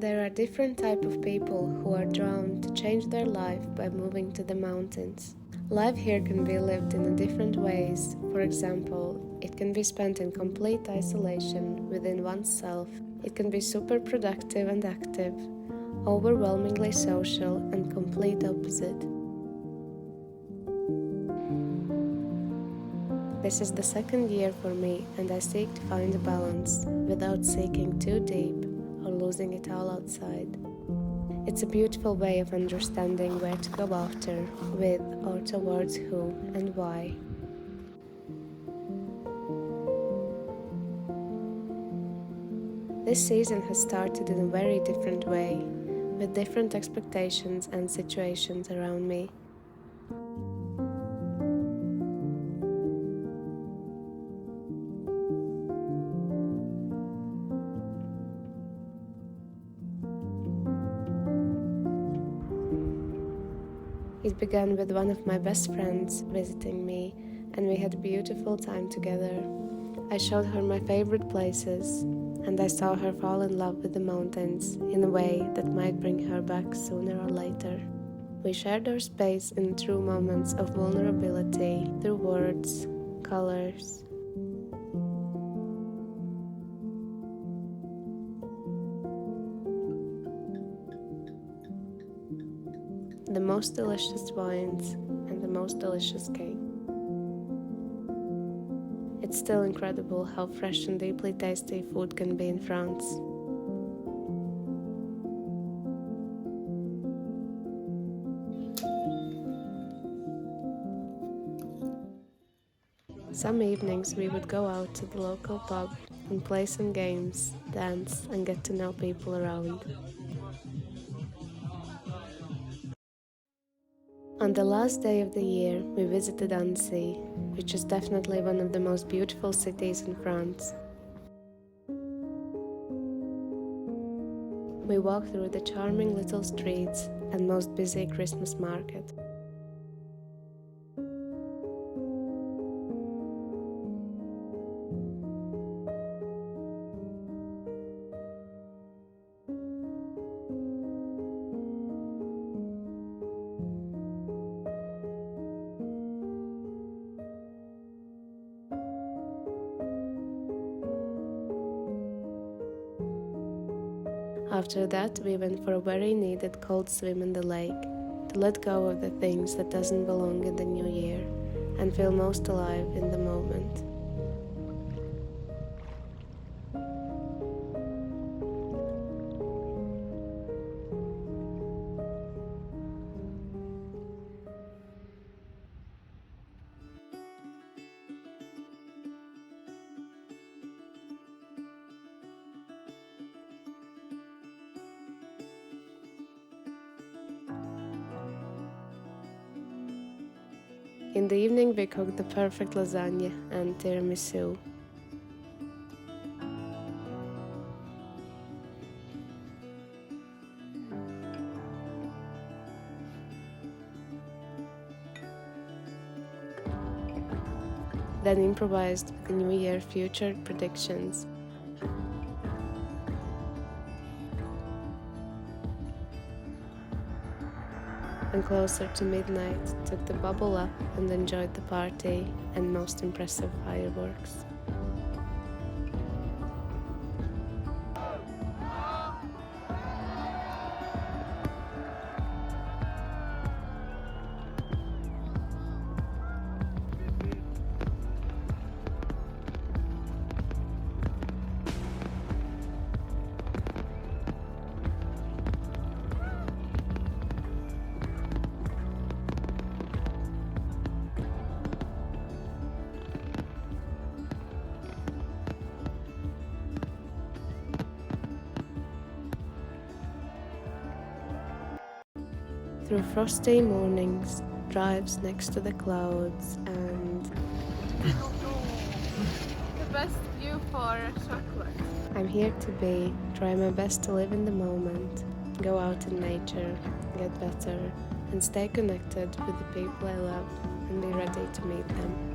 There are different types of people who are drawn to change their life by moving to the mountains. Life here can be lived in different ways. For example, it can be spent in complete isolation within oneself. It can be super productive and active, overwhelmingly social, and complete opposite. This is the second year for me, and I seek to find a balance without seeking too deep or losing it all outside. It's a beautiful way of understanding where to go after, with or towards who and why. This season has started in a very different way, with different expectations and situations around me. It began with one of my best friends visiting me, and we had a beautiful time together. I showed her my favorite places, and I saw her fall in love with the mountains in a way that might bring her back sooner or later. We shared our space in true moments of vulnerability through words, colors. The most delicious wines and the most delicious cake. It's still incredible how fresh and deeply tasty food can be in France. Some evenings we would go out to the local pub and play some games, dance, and get to know people around. On the last day of the year, we visited Annecy, which is definitely one of the most beautiful cities in France. We walked through the charming little streets and most busy Christmas market. After that, we went for a very needed cold swim in the lake, to let go of the things that doesn't belong in the new year, and feel most alive in the moment. In the evening, we cooked the perfect lasagna and tiramisu. Then improvised with the New Year future predictions. And closer to midnight, took the bubble up and enjoyed the party and most impressive fireworks. Through frosty mornings, drives next to the clouds, and the best view for chocolate. I'm here to be, try my best to live in the moment, go out in nature, get better, and stay connected with the people I love and be ready to meet them.